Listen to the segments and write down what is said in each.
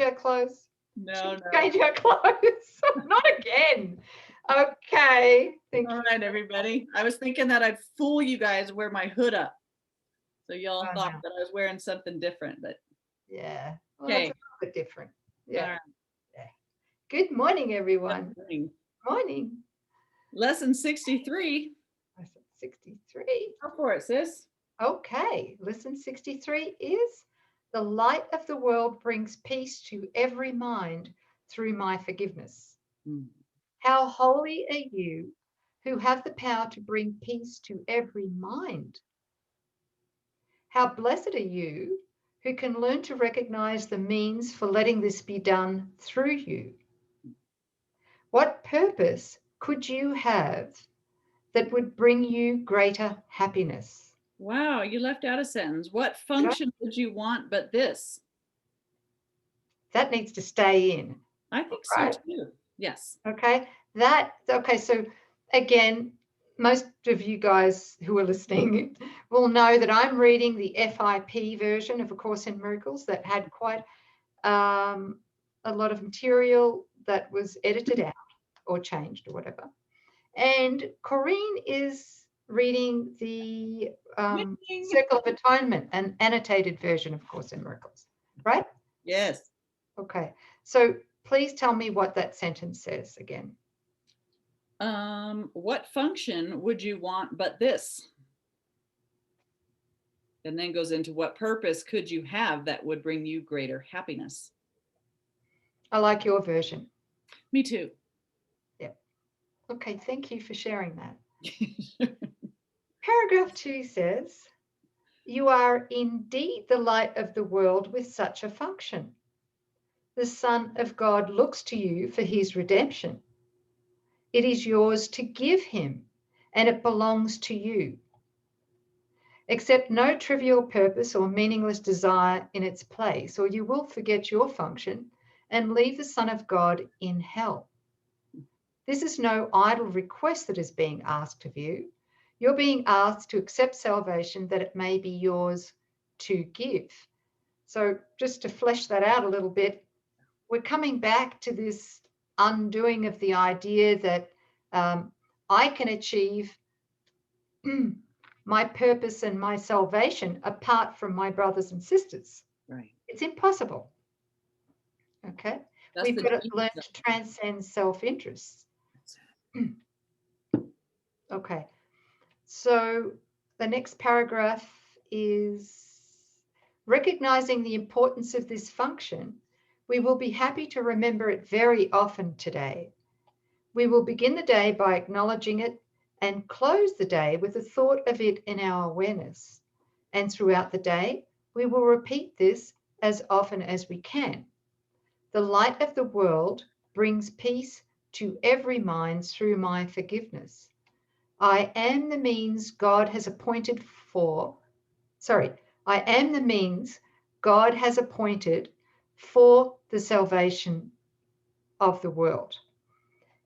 our clothes? No, no. Change our clothes. Not again. Okay. All right, everybody. I was thinking that I'd fool you guys, wear my hood up. So y'all thought that I was wearing something different, but yeah. Well, okay. it's a little bit different. Yeah. Right. Yeah. Good morning, everyone. Good morning. Morning. Lesson 63. Lesson 63. Go for it, sis. Okay. Lesson 63 is the light of the world brings peace to every mind through my forgiveness. How holy are you who have the power to bring peace to every mind? How blessed are you who can learn to recognize the means for letting this be done through you? What purpose could you have that would bring you greater happiness? Wow, you left out a sentence. What function would you want but this? That needs to stay in. I think right? so too. Yes. Okay. So again, most of you guys who are listening will know that I'm reading the FIP version of A Course in Miracles that had quite a lot of material that was edited out or changed or whatever. And Coreen is reading the Circle of Atonement, an annotated version of Course in Miracles, right? Yes. Okay. So please tell me what that sentence says again. What function would you want but this? And then goes into what purpose could you have that would bring you greater happiness? I like your version. Me too. Yeah. Okay, thank you for sharing that. Paragraph 2 says, you are indeed the light of the world with such a function. The Son of God looks to you for his redemption. It is yours to give him, and it belongs to you. Accept no trivial purpose or meaningless desire in its place, or you will forget your function and leave the Son of God in hell. This is no idle request that is being asked of you. You're being asked to accept salvation that it may be yours to give. So just to flesh that out a little bit, we're coming back to this undoing of the idea that I can achieve my purpose and my salvation apart from my brothers and sisters. Right. It's impossible. Okay. We've got to learn to transcend self-interest. Okay. So the next paragraph is recognizing the importance of this function. We will be happy to remember it very often today. We will begin the day by acknowledging it and close the day with a thought of it in our awareness. And throughout the day, we will repeat this as often as we can. The light of the world brings peace to every mind through my forgiveness. I am the means God has appointed for the salvation of the world.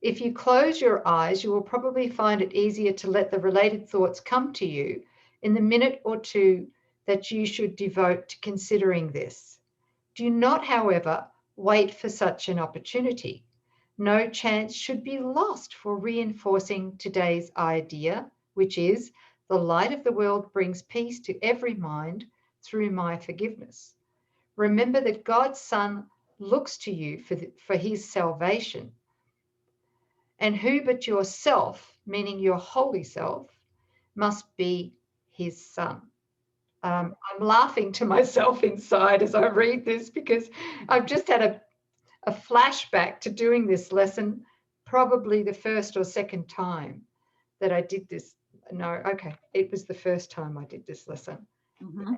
If you close your eyes, you will probably find it easier to let the related thoughts come to you in the minute or two that you should devote to considering this. Do not, however, wait for such an opportunity. No chance should be lost for reinforcing today's idea, which is the light of the world brings peace to every mind through my forgiveness. Remember that God's Son looks to you for his salvation. And who but yourself, meaning your holy self, must be his son? I'm laughing to myself inside as I read this because I've just had a flashback to doing this lesson, probably the first or second time that I did this. No, okay, it was the first time I did this lesson. Mm-hmm.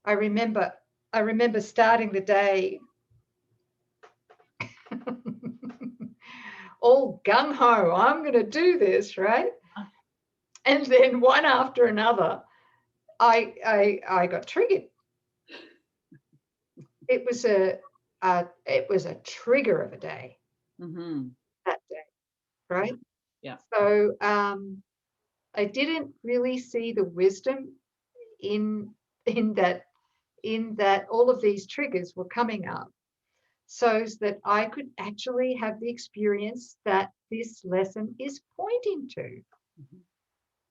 I remember starting the day all gung-ho, I'm going to do this, right? And then one after another, I got triggered. It was a trigger of a day, that day, right? Yeah. So I didn't really see the wisdom in that all of these triggers were coming up. so that I could actually have the experience that this lesson is pointing to. Mhm.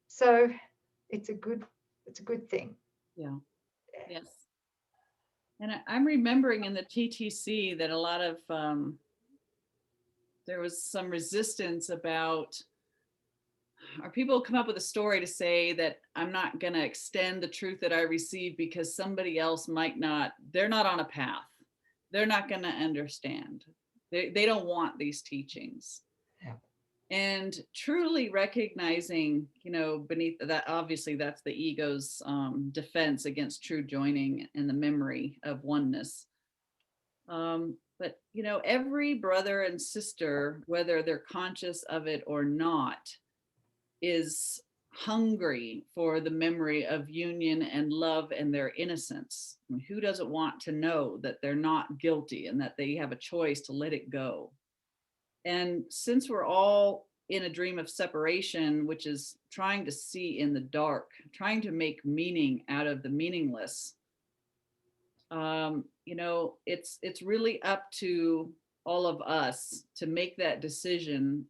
So it's a good thing. Yeah. Yes. And I'm remembering in the TTC that a lot of there was some resistance about, or people come up with a story to say that I'm not going to extend the truth that I received because somebody else might not, they're not on a path. They're not going to understand. They don't want these teachings. Yeah. And truly recognizing, beneath that, obviously that's the ego's defense against true joining and the memory of oneness. But every brother and sister, whether they're conscious of it or not, is hungry for the memory of union and love and their innocence. I mean, who doesn't want to know that they're not guilty and that they have a choice to let it go? And since we're all in a dream of separation, which is trying to see in the dark, trying to make meaning out of the meaningless, it's really up to all of us to make that decision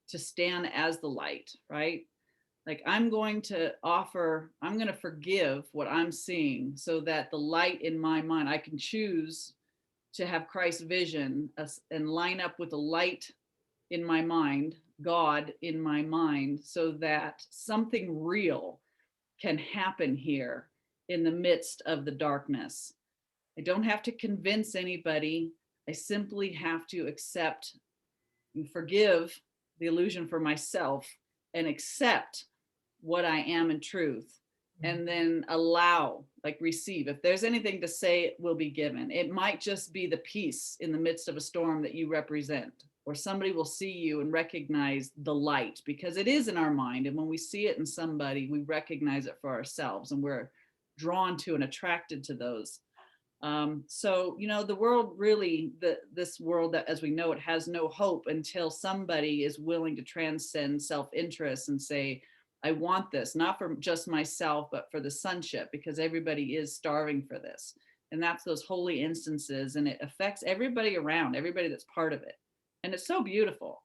to stand as the light, right? Like I'm going to forgive what I'm seeing so that the light in my mind, I can choose to have Christ's vision and line up with the light in my mind, God in my mind, so that something real can happen here in the midst of the darkness. I don't have to convince anybody. I simply have to accept and forgive the illusion for myself and accept what I am in truth, and then allow, like receive. If there's anything to say, it will be given. It might just be the peace in the midst of a storm that you represent, or somebody will see you and recognize the light, because it is in our mind. And when we see it in somebody, we recognize it for ourselves, and we're drawn to and attracted to those. So, the world really, this world that as we know it has no hope until somebody is willing to transcend self-interest and say, I want this, not for just myself, but for the sonship, because everybody is starving for this. And that's those holy instances. And it affects everybody around, everybody that's part of it. And it's so beautiful.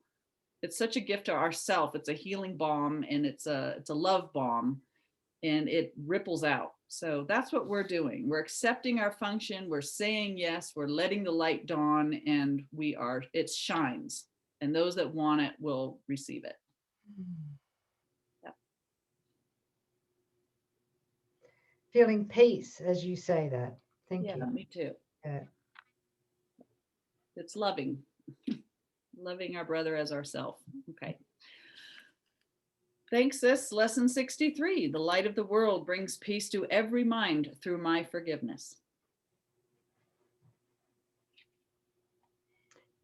It's such a gift to ourself. It's a healing balm, and it's a love balm, and it ripples out. So that's what we're doing. We're accepting our function. We're saying yes. We're letting the light dawn, and it shines. And those that want it will receive it. Yeah. Feeling peace as you say that. Thank you. Yeah, me too. Yeah. It's loving. Loving our brother as ourself. Okay. Thanks, sis. Lesson 63. The light of the world brings peace to every mind through my forgiveness.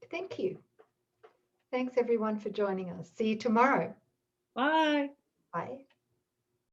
Thank you. Thanks everyone for joining us. See you tomorrow. Bye. Bye.